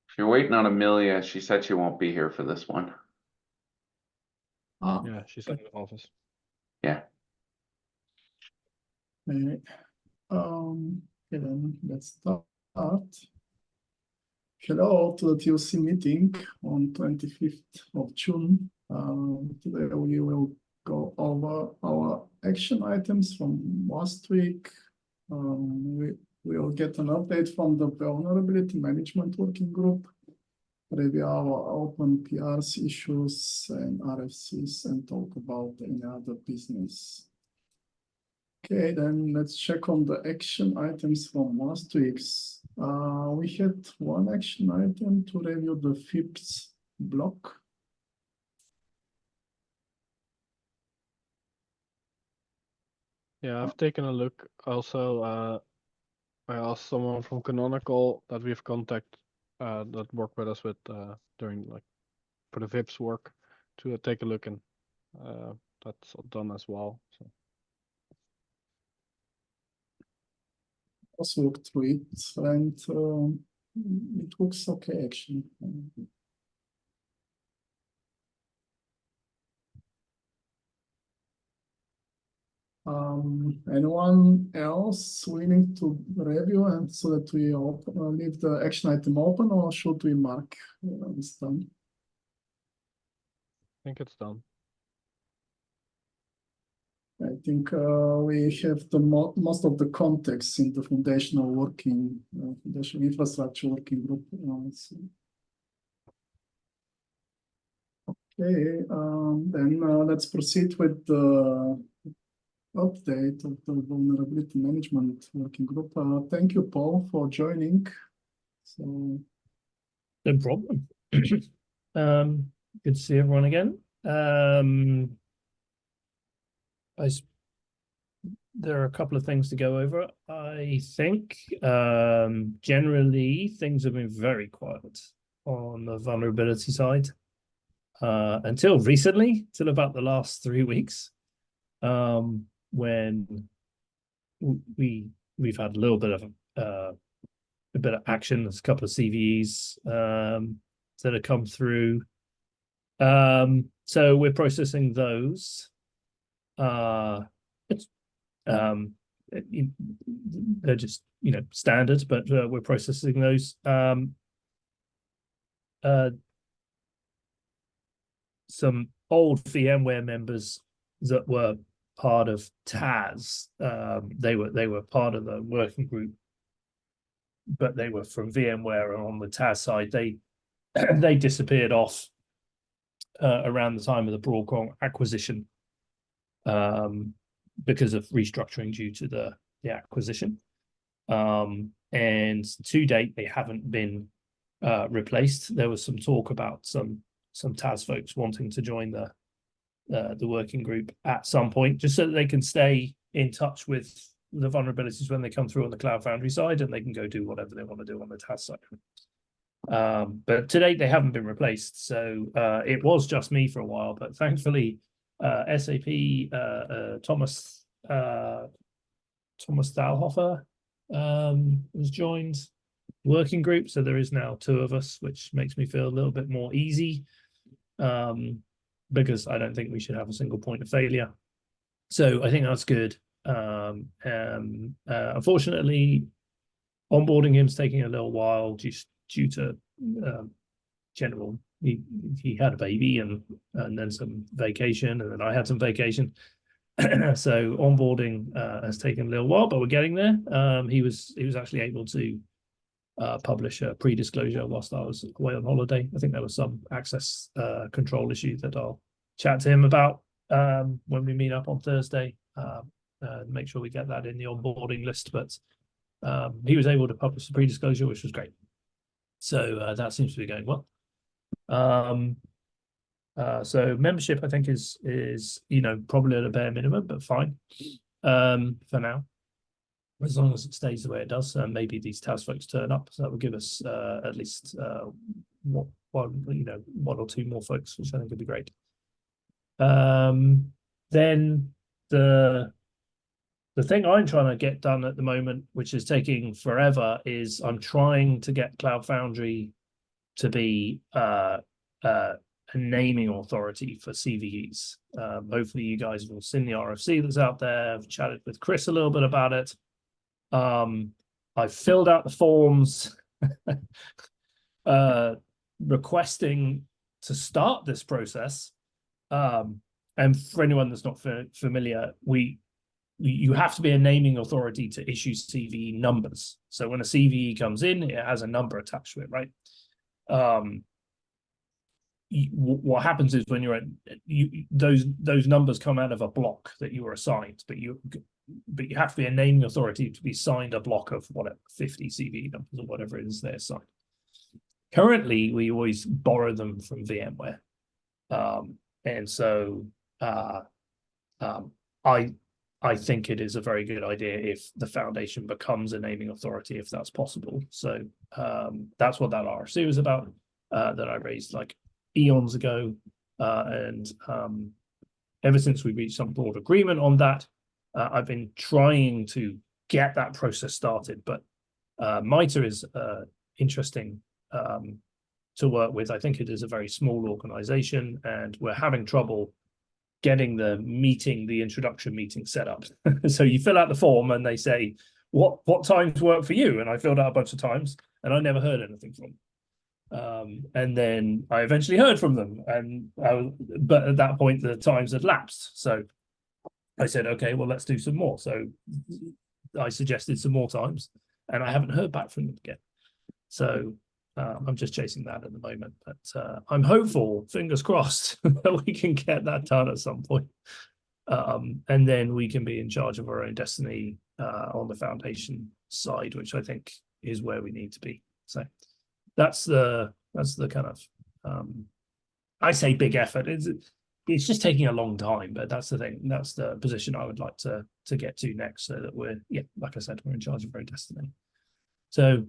If you're waiting on Amelia, she said she won't be here for this one. Yeah, she's in the office. Yeah. Okay, then let's start. Hello to the TOC meeting on 25th of June. Today we will go over our action items from last week. We will get an update from the Vulnerability Management Working Group, review our open PRs, issues, and RFCs, and talk about any other business. Okay, then let's check on the action items from last week's. We had one action item to review the FIWG block. Yeah, I've taken a look. Also, I asked someone from Canonical that we've contacted that worked with us during for the VIPs work to take a look, and that's done as well. So. Let's look through it, and it looks okay actually. Anyone else willing to review, and so that we leave the action item open, or should we mark this done? I think it's done. I think we have the most of the context in the foundational infrastructure working group. Okay, then let's proceed with the update of the vulnerability management working group. Thank you, Paul, for joining. So, no problem. Good to see everyone again. There are a couple of things to go over. I think generally things have been very quiet on the vulnerability side until recently, till about the last 3 weeks, when we've had a little bit of action. There's a couple of CVEs that have come through. So we're processing those. They're just standard, but we're processing those. Some old VMware members that were part of TAS, they were part of the working group, but they were from VMware, and on the TAS side they disappeared off around the time of the Broadcom acquisition, because of restructuring due to the acquisition. And to date, they haven't been replaced. There was some talk about some TAS folks wanting to join the working group at some point, just so that they can stay in touch with the vulnerabilities when they come through on the CloudFoundry side, and they can go do whatever they want to do on the TAS side. But to date, they haven't been replaced. So it was just me for a while, but thankfully, SAP Thomas Dahlhofer has joined working group, so there is now 2 of us, which makes me feel a little bit more easy, because I don't think we should have a single point of failure. So I think that's good. Unfortunately, onboarding him is taking a little while just due to general. He had a baby and then some vacation, and then I had some vacation. So onboarding has taken a little while, but we're getting there. He was actually able to publish a pre-disclosure whilst I was away on holiday. I think there was some access control issue that I'll chat to him about when we meet up on Thursday. Make sure we get that in the onboarding list. But he was able to publish the pre-disclosure, which was great. So that seems to be going well. So membership, I think, is probably at a bare minimum, but fine for now, as long as it stays the way it does. Maybe these TAS folks turn up, so that will give us at least one or 2 more folks, which I think would be great. Then the thing I'm trying to get done at the moment, which is taking forever, is I'm trying to get CloudFoundry to be a naming authority for CVEs. Hopefully you guys have all seen the RFC that's out there. I've chatted with Chris a little bit about it. I've filled out the forms requesting to start this process. And for anyone that's not familiar, you have to be a naming authority to issue CVE numbers. So when a CVE comes in, it has a number attached to it, right? What happens is when you're at those numbers come out of a block that you were assigned, but you have to be a naming authority to be signed a block of whatever 50 CVE numbers or whatever it is they're assigned. Currently, we always borrow them from VMware, and so I think it is a very good idea if the foundation becomes a naming authority, if that's possible. So that's what that RFC was about, that I raised like eons ago. And ever since we reached some broad agreement on that, I've been trying to get that process started. But MITRE is interesting to work with. I think it is a very small organization, and we're having trouble getting the introduction meeting set up. So you fill out the form and they say, what times work for you? And I filled out a bunch of times and I never heard anything from them. And then I eventually heard from them, but at that point the times had lapsed. So I said, okay, well, let's do some more. So I suggested some more times and I haven't heard back from them again. So I'm just chasing that at the moment, but I'm hopeful, fingers crossed, that we can get that done at some point. And then we can be in charge of our own destiny on the foundation side, which I think is where we need to be. So that's the kind of I say big effort. It's just taking a long time, but that's the thing. That's the position I would like to get to next, so that we're, like I said, we're in charge of our own destiny. So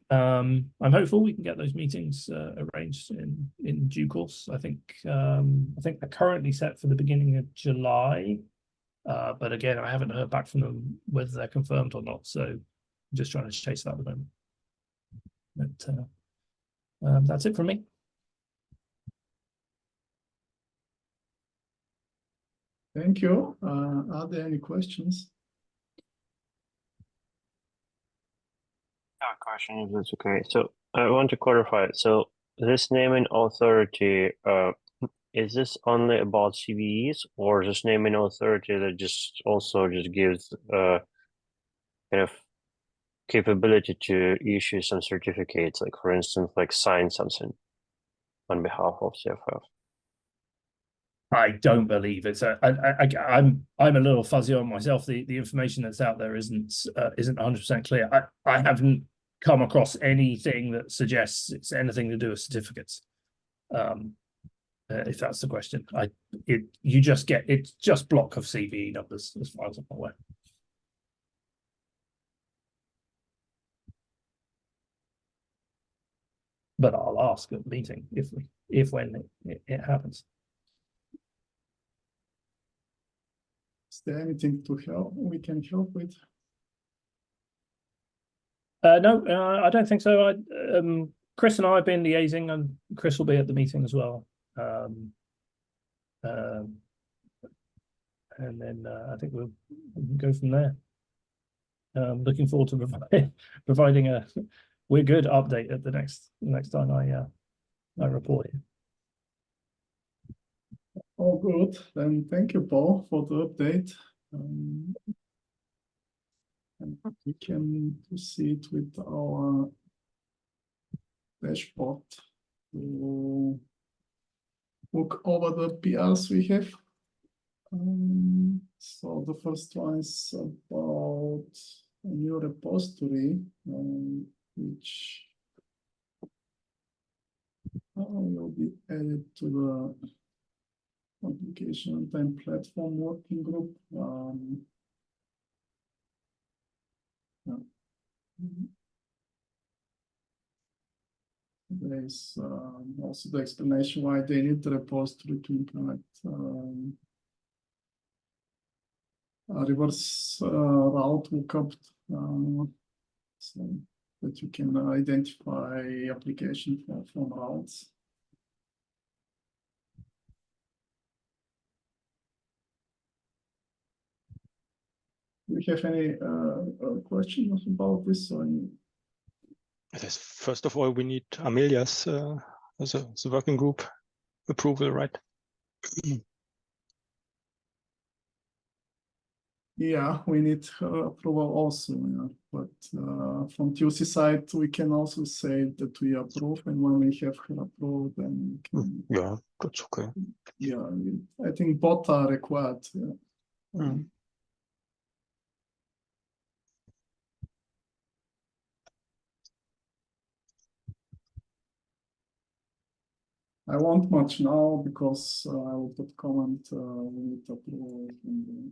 I'm hopeful we can get those meetings arranged in due course. I think they're currently set for the beginning of July, but again, I haven't heard back from them whether they're confirmed or not. So I'm just trying to chase that at the moment. But that's it from me. Thank you. Are there any questions? Question, if that's okay. So I want to clarify. So this naming authority, is this only about CVEs, or is this naming authority that just gives kind of capability to issue some certificates, like for instance, like sign something on behalf of CFF? I don't believe it's I'm a little fuzzy on myself. The information that's out there isn't 100% clear. I haven't come across anything that suggests it's anything to do with certificates. If that's the question, it's just block of CVE numbers as far as I'm aware. But I'll ask at the meeting when it happens. Is there anything we can help with? No, I don't think so. Chris and I have been liaising, and Chris will be at the meeting as well. And then I think we can go from there. Looking forward to providing a we're good update at the next time I report here. All good. Then thank you, Paul, for the update. And we can proceed with our dashboard to look over the PRs we have. So the first one is about a new repository, which will be added to the application Runtime platform working group. There's also the explanation why they need the repository to implement a reverse route lookup. So that you can identify application from routes. Do you have any questions about this? Or any... First of all, we need Amelia's as a working group approval, right? Yeah, we need approval also, yeah. But from TUC side, we can also say that we approve, and when we have her approved, then we can, Yeah, that's okay. yeah, I think both are required. Yeah. Mm. I won't much now because I will put comment we need approval. And,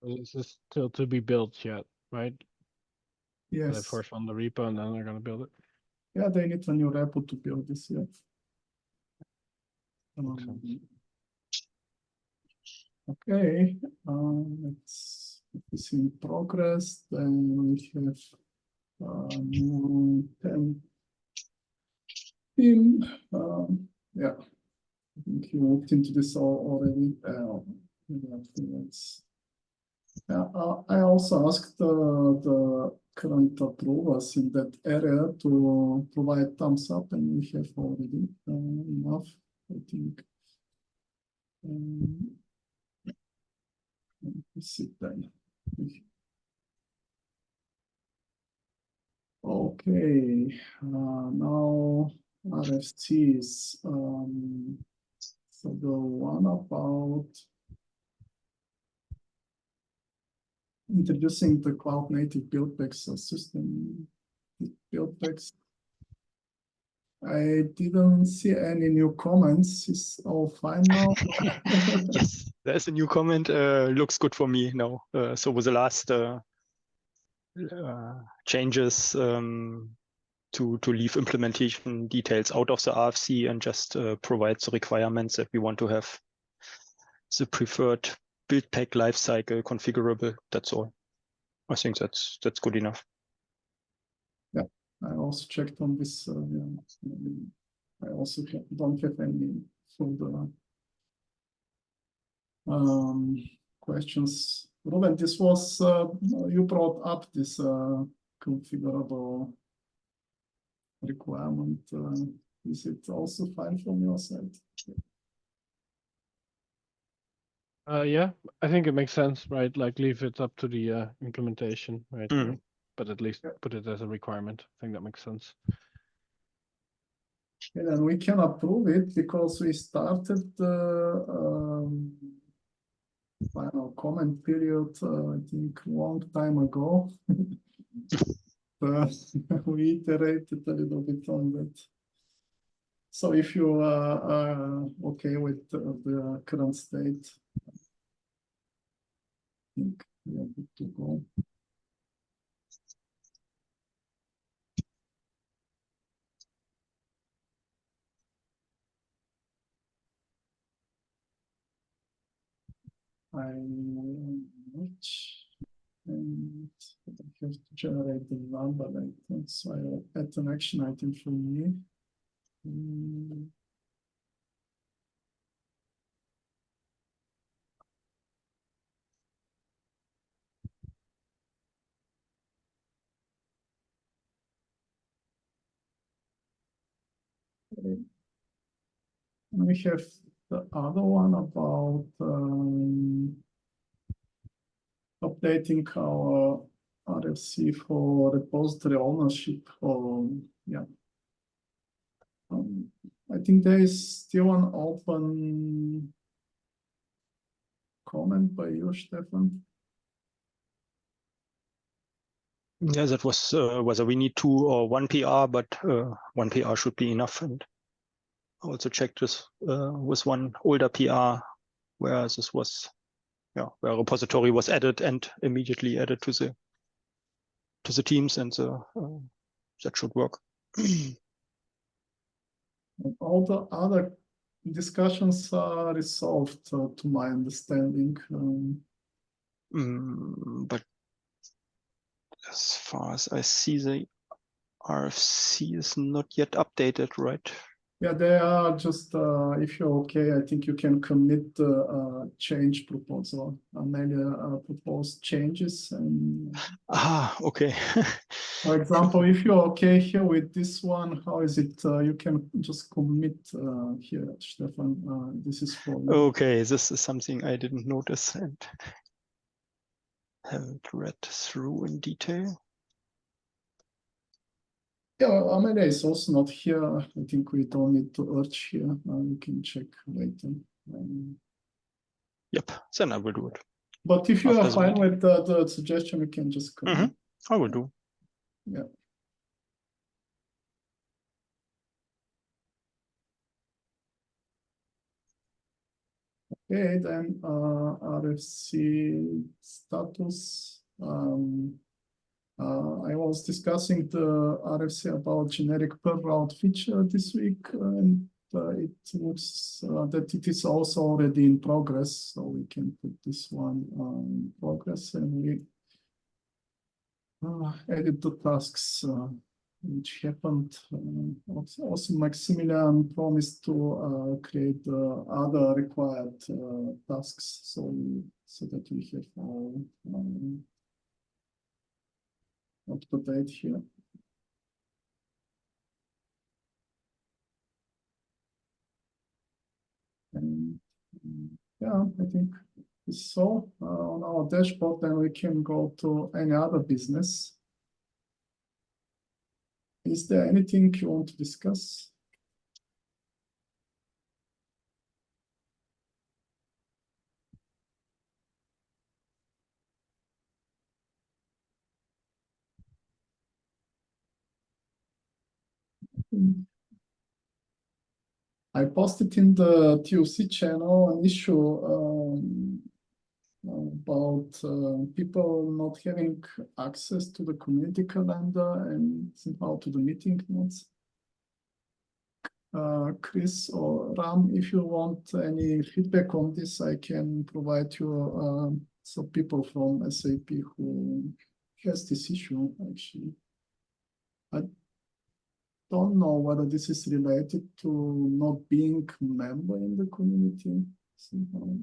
This is still to be built yet, right? They yes. first on the repo and then they're gonna build it. Yeah, they need a new repo to build this. Yeah. Makes sense. Okay, let's it's in progress. Then we have new 10 team. Yeah, I think you looked into this already. Yeah, I also asked the current approvers in that area to provide thumbs up, and we have already enough, I think. Let's see then. Okay, now RFCs. So the one about introducing the cloud native build packs system build packs. I didn't see any new comments. It's all fine now. Yes, there's a new comment. Looks good for me now. So with the last changes to leave implementation details out of the RFC and just provide the requirements that we want to have the preferred build pack lifecycle configurable. That's all. I think that's good enough. Yeah, I also checked on this. Yeah, I also don't have any further questions. Ruben, this was you brought up this configurable requirement. Is it also fine from your side? Yeah, I think it makes sense, right? Like leave it up to the implementation, right? Mhm. But at least put it as a requirement. I think that makes sense. And then we can approve it because we started the final comment period, I think, long time ago. We iterated a little bit on that. So if you are okay with the current state, I think we are good to go. And I have to generate the number later, so I will add an action item for me. We have the other one about updating our RFC for repository ownership. Or yeah, I think there is still an open comment by you, Stephan. Yeah, that was whether we need 2 or 1 PR, but 1 PR should be enough. And I also checked this with one older PR where this was, yeah, where a repository was added and immediately added to the teams, and that should work. And all the other discussions are resolved, to my understanding. But as far as I see, the RFC is not yet updated, right? Yeah, they are just, if you're okay, I think you can commit the change proposal. Amelia proposed changes. And Okay. for example, if you're okay here with this one, how is it? You can just commit here, Stephan. This is for you. Okay, this is something I didn't notice and haven't read through in detail. Yeah, Amelia is also not here. I think we don't need to urge here. You can check later. Yep, then I will do it. But if you After are the fine meeting. with the suggestion, we can just commit. I will do. Yeah. Okay, then RFC status. I was discussing the RFC about generic per route feature this week, and it looks that it is also already in progress, so we can put this one in progress, and we edit the tasks which happened. Also, Maximilian promised to create other required tasks, so that we have all up to date here. And yeah, I think it's so on our dashboard. Then we can go to any other business. Is there anything you want to discuss? I posted in the TOC channel an issue about people not having access to the community calendar and somehow to the meeting notes. Chris or Ram, if you want any feedback on this, I can provide you some people from SAP who has this issue actually. I don't know whether this is related to not being a member in the community somehow.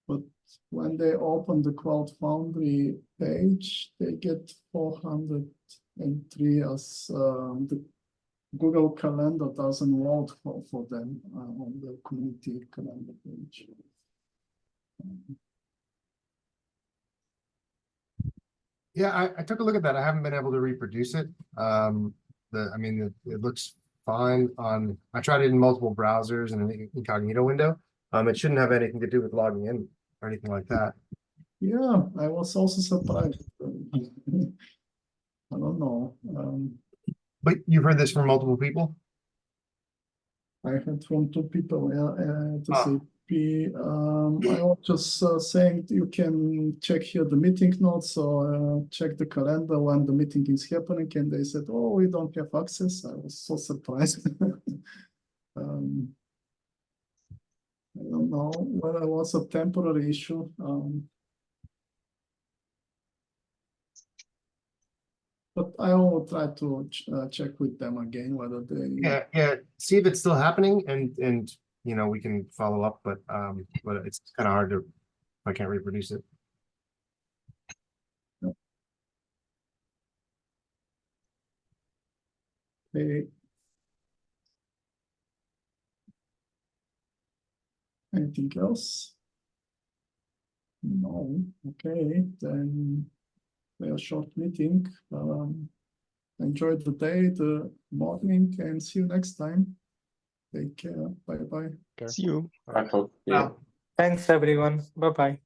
But when they open the CloudFoundry page, they get 403 as the Google Calendar doesn't load for them on the community calendar page. Yeah, I took a look at that. I haven't been able to reproduce it. It looks fine on. I tried it in multiple browsers and an incognito window. It shouldn't have anything to do with logging in or anything like that. Yeah, I was also surprised. I don't know. But you've heard this from multiple people? I heard from 2 people. Yeah, at SAP. I was just saying you can check here the meeting notes or check the calendar when the meeting is happening, and they said, "Oh, we don't have access." I was so surprised. I don't know whether it was a temporary issue. But I will try to check with them again whether they. Yeah. See if it's still happening, and you know we can follow up. But it's kind of hard to. I can't reproduce it. Okay. Anything else? No. Okay, then a short meeting. enjoy the day, the morning, and see you next time. Take care. Bye bye. Okay. See you. Right, folks. Thanks everyone. Bye bye.